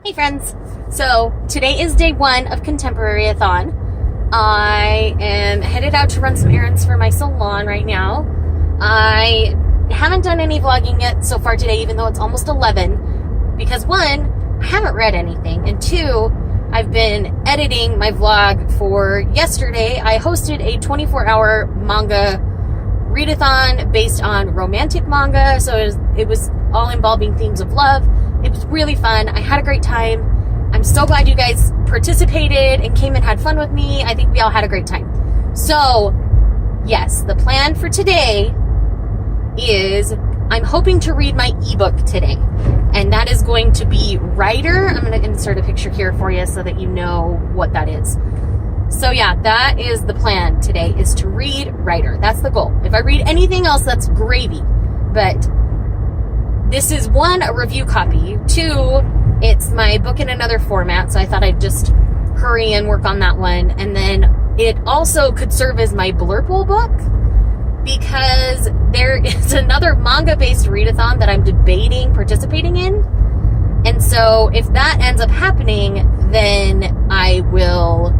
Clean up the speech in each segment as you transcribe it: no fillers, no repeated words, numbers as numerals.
Hey friends! So today is day one of Contemporaryathon. I am headed out to run some errands for my salon right now. I haven't done any vlogging yet so far today, even though it's almost 11, because one, I haven't read anything, and two, I've been editing my vlog for yesterday. I hosted a 24-hour manga readathon based on romantic manga, so it was all involving themes of love. It was really fun. I had a great time. I'm so glad you guys participated and came and had fun with me. I think we all had a great time. So, yes, the plan for today is I'm hoping to read my ebook today. And that is going to be Writer. I'm going to insert a picture here for you so that you know what that is. So yeah, that is the plan today, is to read Writer. That's the goal. If I read anything else, that's gravy. But this is one, a review copy. Two, it's my book in another format, so I thought I'd just hurry and work on that one. And then it also could serve as my blurple book, because there is another manga-based readathon that I'm debating participating in. And so if that ends up happening, then I will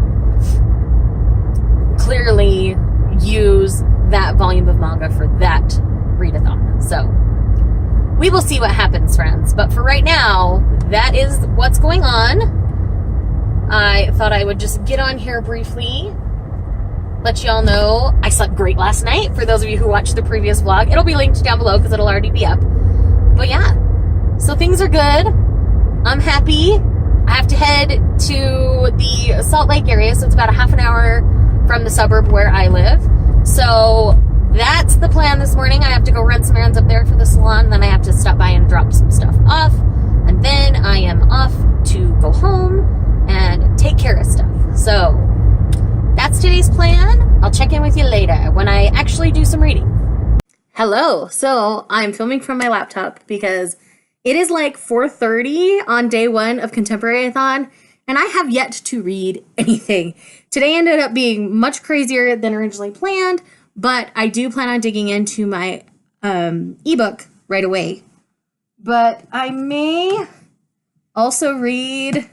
clearly use that volume of manga for that readathon. So we will see what happens, friends. But for right now, that is what's going on. I thought I would just get on here briefly, let y'all know I slept great last night. For those of you who watched the previous vlog, it'll be linked down below because it'll already be up. But yeah, so things are good. I'm happy. I have to head to the Salt Lake area, so it's about a half an hour from the suburb where I live. So that's the plan this morning. I have to go run some errands up there for the salon, then I have to stop by and drop some stuff off, and then I am off to go home and take care of stuff. So that's today's plan. I'll check in with you later when I actually do some reading. Hello. So I'm filming from my laptop because it is like 4:30 on day one of Contemporaryathon, and I have yet to read anything. Today ended up being much crazier than originally planned, but I do plan on digging into my ebook right away. But I may also read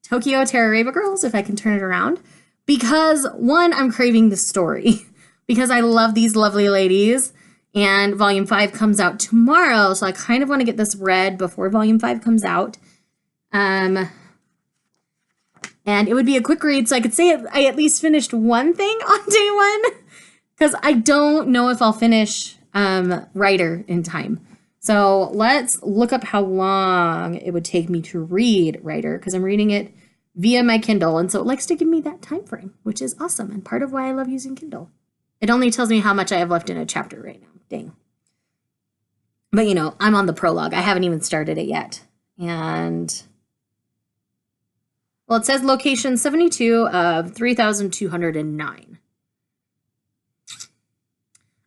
Tokyo Terroraba Girls if I can turn it around. Because, one, I'm craving the story. Because I love these lovely ladies. And Volume 5 comes out tomorrow. So I kind of want to get this read before Volume 5 comes out. And it would be a quick read, so I could say I at least finished one thing on day one. Because I don't know if I'll finish Writer in time. So let's look up how long it would take me to read Writer, because I'm reading it via my Kindle, and so it likes to give me that time frame, which is awesome, and part of why I love using Kindle. It only tells me how much I have left in a chapter right now. Dang. But, you know, I'm on the prologue. I haven't even started it yet. And, well, it says location 72 of 3,209.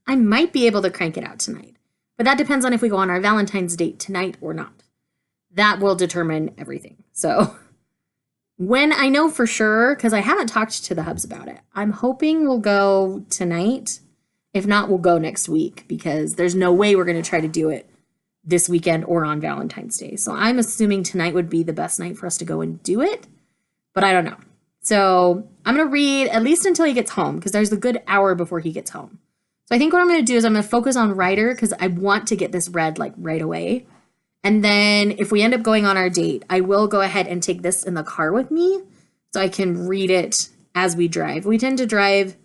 I might be able to crank it out tonight, but that depends on if we go on our Valentine's date tonight or not. That will determine everything. So when I know for sure, because I haven't talked to the hubs about it, I'm hoping we'll go tonight. If not, we'll go next week, because there's no way we're going to try to do it this weekend or on Valentine's Day. So I'm assuming tonight would be the best night for us to go and do it, but I don't know. So I'm going to read at least until he gets home, because there's a good hour before he gets home. So I think what I'm going to do is I'm going to focus on Writer, because I want to get this read like right away. And then if we end up going on our date, I will go ahead and take this in the car with me so I can read it as we drive. We tend to drive,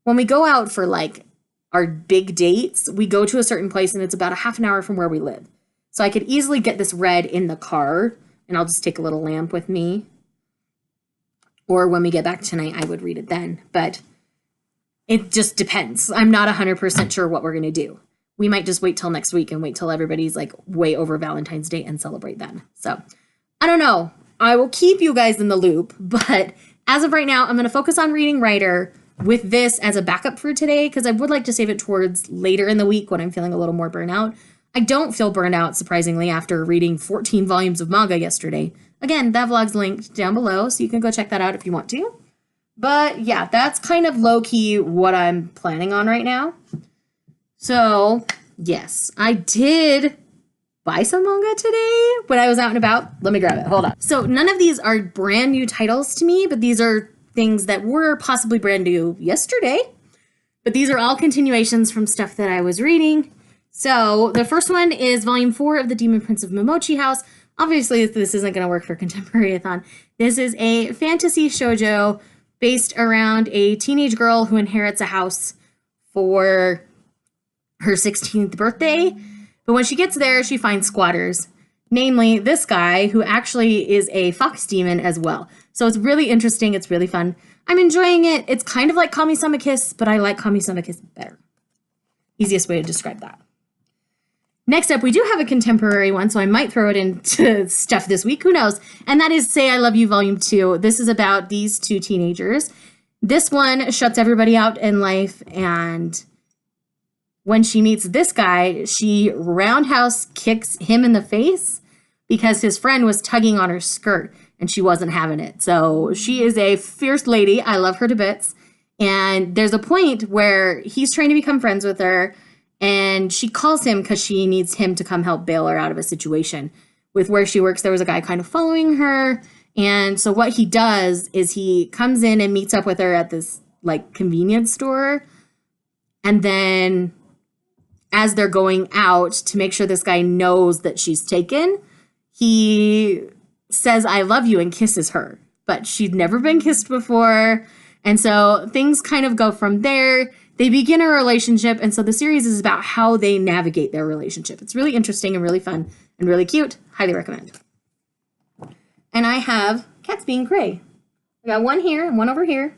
when we go out for like our big dates, we go to a certain place and it's about a half an hour from where we live. So I could easily get this read in the car, and I'll just take a little lamp with me. Or when we get back tonight, I would read it then. But it just depends. I'm not 100% sure what we're going to do. We might just wait till next week and wait till everybody's like way over Valentine's Day and celebrate then. So I don't know. I will keep you guys in the loop. But as of right now, I'm going to focus on reading Writer with this as a backup for today, because I would like to save it towards later in the week when I'm feeling a little more burnout. I don't feel burned out, surprisingly, after reading 14 volumes of manga yesterday. Again, that vlog's linked down below, so you can go check that out if you want to. But yeah, that's kind of low-key what I'm planning on right now. So, yes, I did buy some manga today when I was out and about. Let me grab it. Hold on. So none of these are brand new titles to me, but these are things that were possibly brand new yesterday. But these are all continuations from stuff that I was reading. So the first one is Volume 4 of The Demon Prince of Momochi House. Obviously, this isn't going to work for Contemporaryathon. This is a fantasy shoujo based around a teenage girl who inherits a house for her 16th birthday. But when she gets there, she finds squatters. Namely, this guy, who actually is a fox demon as well. So it's really interesting. It's really fun. I'm enjoying it. It's kind of like Kami-sama Kiss, but I like Kami-sama Kiss better. Easiest way to describe that. Next up, we do have a contemporary one, so I might throw it into stuff this week. Who knows? And that is Say I Love You Volume 2. This is about these two teenagers. This one shuts everybody out in life, and when she meets this guy, she roundhouse kicks him in the face because his friend was tugging on her skirt and she wasn't having it. So she is a fierce lady. I love her to bits. And there's a point where he's trying to become friends with her, and she calls him because she needs him to come help bail her out of a situation. With where she works, there was a guy kind of following her. And so what he does is he comes in and meets up with her at this like convenience store. And then as they're going out to make sure this guy knows that she's taken, he says, I love you, and kisses her. But she'd never been kissed before. And so things kind of go from there. They begin a relationship. And so the series is about how they navigate their relationship. It's really interesting and really fun and really cute. Highly recommend. And I have cats being gray. I got one here and one over here.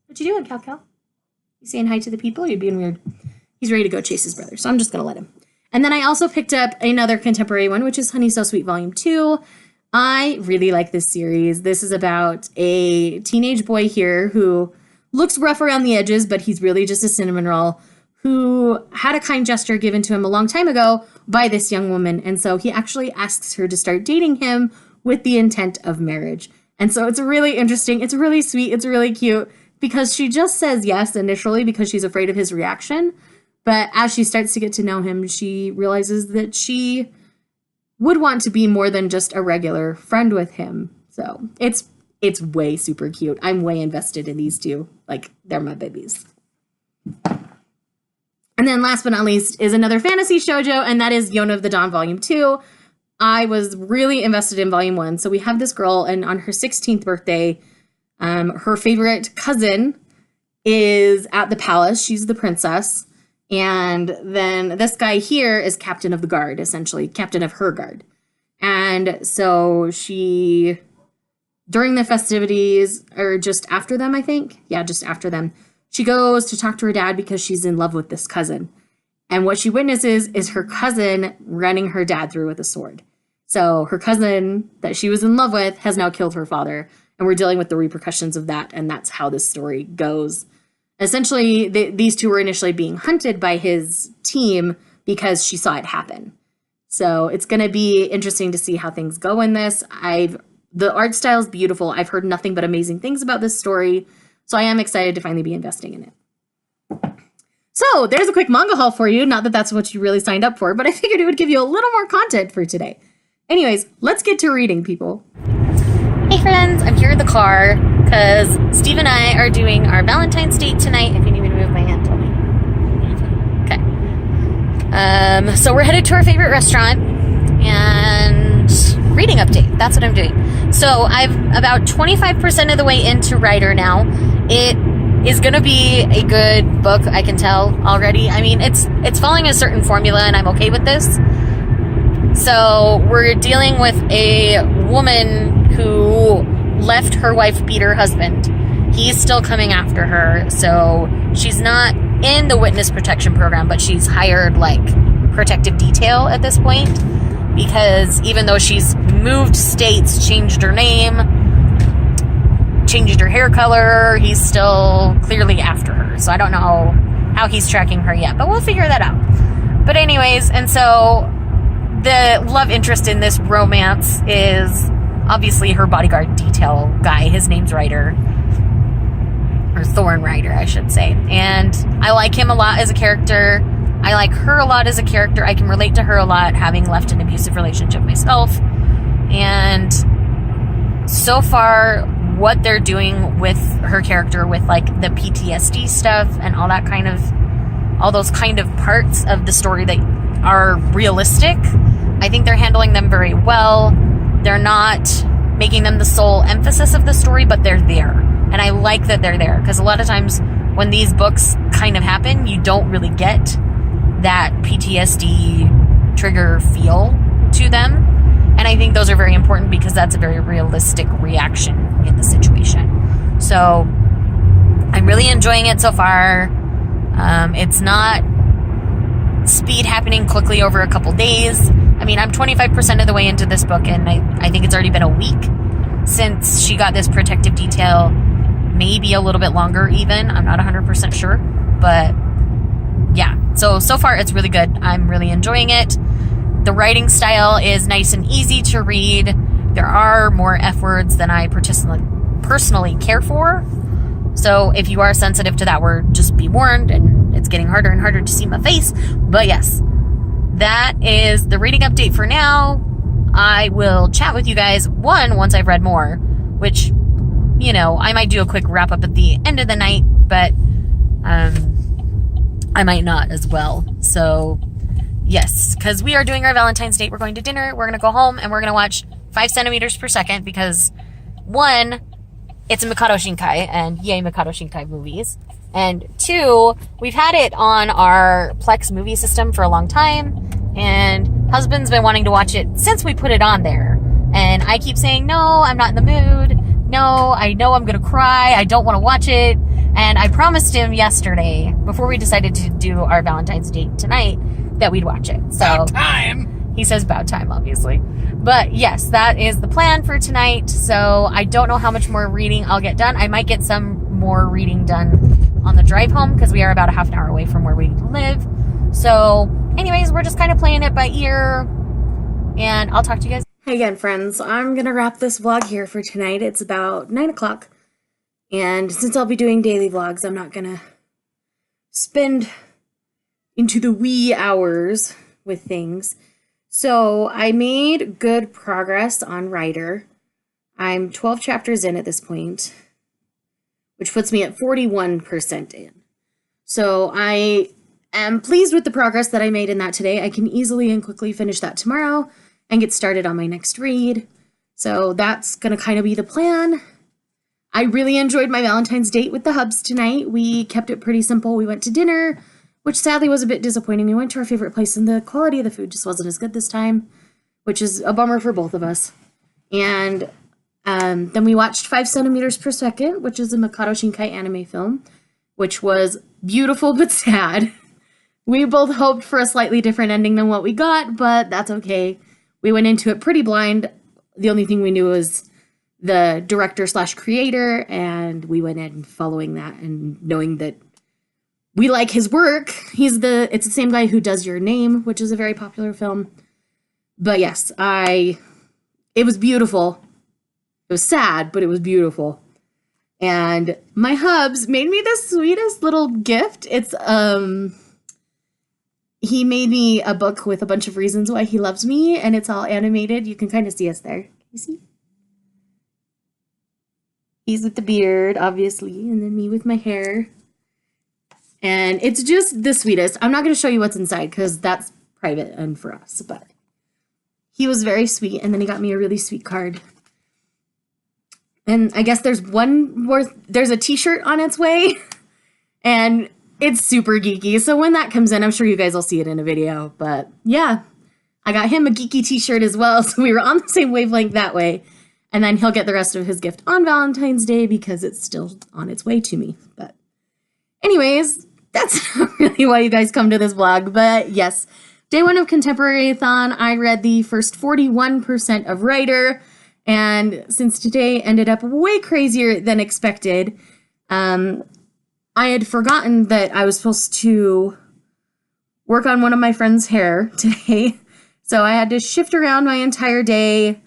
What you doing, Cal? You saying hi to the people? You're being weird. He's ready to go chase his brother, so I'm just going to let him. And then I also picked up another contemporary one, which is Honey So Sweet Volume 2. I really like this series. This is about a teenage boy here who looks rough around the edges, but he's really just a cinnamon roll, who had a kind gesture given to him a long time ago by this young woman. And so he actually asks her to start dating him with the intent of marriage. And so it's really interesting. It's really sweet. It's really cute because she just says yes initially because she's afraid of his reaction. But as she starts to get to know him, she realizes that she would want to be more than just a regular friend with him. So it's way super cute. I'm way invested in these two. Like, they're my babies. And then last but not least is another fantasy shoujo, and that is Yona of the Dawn Volume 2. I was really invested in Volume 1. So we have this girl, and on her 16th birthday, her favorite cousin is at the palace. She's the princess. And then this guy here is captain of the guard, essentially, captain of her guard. And so she, during the festivities, or just after them, I think. Yeah, just after them. She goes to talk to her dad because she's in love with this cousin. And what she witnesses is her cousin running her dad through with a sword. So her cousin that she was in love with has now killed her father. And we're dealing with the repercussions of that. And that's how this story goes. Essentially, these two were initially being hunted by his team because she saw it happen. So it's going to be interesting to see how things go in this. The art style is beautiful. I've heard nothing but amazing things about this story. So I am excited to finally be investing in it. So there's a quick manga haul for you. Not that that's what you really signed up for, but I figured it would give you a little more content for today. Anyways, let's get to reading, people. Hey friends, I'm here in the car because Steve and I are doing our Valentine's date tonight. If you need me to move my hand, tell me. Okay. So we're headed to our favorite restaurant and reading update. That's what I'm doing. So I'm about 25% of the way into Rider now. It is going to be a good book, I can tell already. I mean, it's following a certain formula and I'm okay with this. So we're dealing with a woman who left her wife beat her husband. He's still coming after her. So she's not in the witness protection program, but she's hired like protective detail at this point. Because even though she's moved states, changed her name, changed her hair color, he's still clearly after her. So I don't know how he's tracking her yet, but we'll figure that out. But anyways, and so the love interest in this romance is obviously her bodyguard detail guy. His name's Ryder. Or Thorn Ryder, I should say. And I like him a lot as a character. I like her a lot as a character. I can relate to her a lot, having left an abusive relationship myself. And so far, what they're doing with her character, with like the PTSD stuff and all that kind of, all those kind of parts of the story that are realistic, I think they're handling them very well. They're not making them the sole emphasis of the story, but they're there. And I like that they're there, because a lot of times when these books kind of happen, you don't really get that PTSD trigger feel to them. And I think those are very important, because that's a very realistic reaction in the situation. So I'm really enjoying it so far. It's not speed happening quickly over a couple days. I mean, I'm 25% of the way into this book, and I think it's already been a week since she got this protective detail. Maybe a little bit longer even. I'm not 100% sure. But yeah, so far it's really good. I'm really enjoying it. The writing style is nice and easy to read. There are more F words than I personally care for. So if you are sensitive to that word, just be warned, and it's getting harder and harder to see my face. But yes, that is the reading update for now. I will chat with you guys, once I've read more, which, you know, I might do a quick wrap up at the end of the night, but I might not as well. So yes, because we are doing our Valentine's date. We're going to dinner. We're going to go home, and we're going to watch 5 centimeters per second, because 1, it's a Mikado Shinkai, and yay, Mikado Shinkai movies. And 2, we've had it on our Plex movie system for a long time, and husband's been wanting to watch it since we put it on there. And I keep saying, no, I'm not in the mood. No, I know I'm going to cry. I don't want to watch it. And I promised him yesterday, before we decided to do our Valentine's date tonight, that we'd watch it. So about time. He says about time, obviously. But yes, that is the plan for tonight. So I don't know how much more reading I'll get done. I might get some more reading done on the drive home, because we are about a half an hour away from where we live. So anyways, we're just kind of playing it by ear, and I'll talk to you guys. Hey again, friends. I'm going to wrap this vlog here for tonight. It's about 9 o'clock. And since I'll be doing daily vlogs, I'm not going to spend into the wee hours with things. So I made good progress on Writer. I'm 12 chapters in at this point, which puts me at 41% in. So I am pleased with the progress that I made in that today. I can easily and quickly finish that tomorrow and get started on my next read. So that's going to kind of be the plan. I really enjoyed my Valentine's date with the hubs tonight. We kept it pretty simple. We went to dinner, which sadly was a bit disappointing. We went to our favorite place, and the quality of the food just wasn't as good this time, which is a bummer for both of us. And then we watched 5 centimeters per second, which is a Mikado Shinkai anime film, which was beautiful but sad. We both hoped for a slightly different ending than what we got, but that's okay. We went into it pretty blind. The only thing we knew was the director/creator, and we went in following that and knowing that we like his work. It's the same guy who does Your Name, which is a very popular film. But yes, it was beautiful. It was sad, but it was beautiful. And my hubs made me the sweetest little gift. He made me a book with a bunch of reasons why he loves me, and it's all animated. You can kind of see us there. You see? He's with the beard, obviously, and then me with my hair. And it's just the sweetest. I'm not going to show you what's inside, because that's private and for us, but he was very sweet, and then he got me a really sweet card. And I guess there's there's a t-shirt on its way, and it's super geeky. So when that comes in, I'm sure you guys will see it in a video. But yeah, I got him a geeky t-shirt as well. So we were on the same wavelength that way. And then he'll get the rest of his gift on Valentine's Day, because it's still on its way to me. But anyways, that's not really why you guys come to this vlog. But yes, day 1 of Contemporaryathon, I read the first 41% of Writer. And since today ended up way crazier than expected, I had forgotten that I was supposed to work on one of my friend's hair today. So I had to shift around my entire day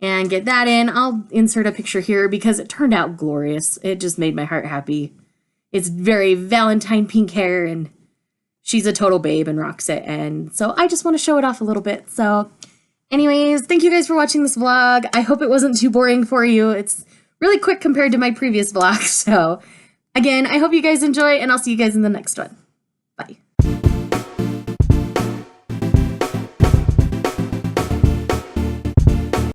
and get that in. I'll insert a picture here because it turned out glorious. It just made my heart happy. It's very Valentine pink hair, and she's a total babe and rocks it. And so I just want to show it off a little bit. So anyways, thank you guys for watching this vlog. I hope it wasn't too boring for you. It's really quick compared to my previous vlog. So again, I hope you guys enjoy, and I'll see you guys in the next one.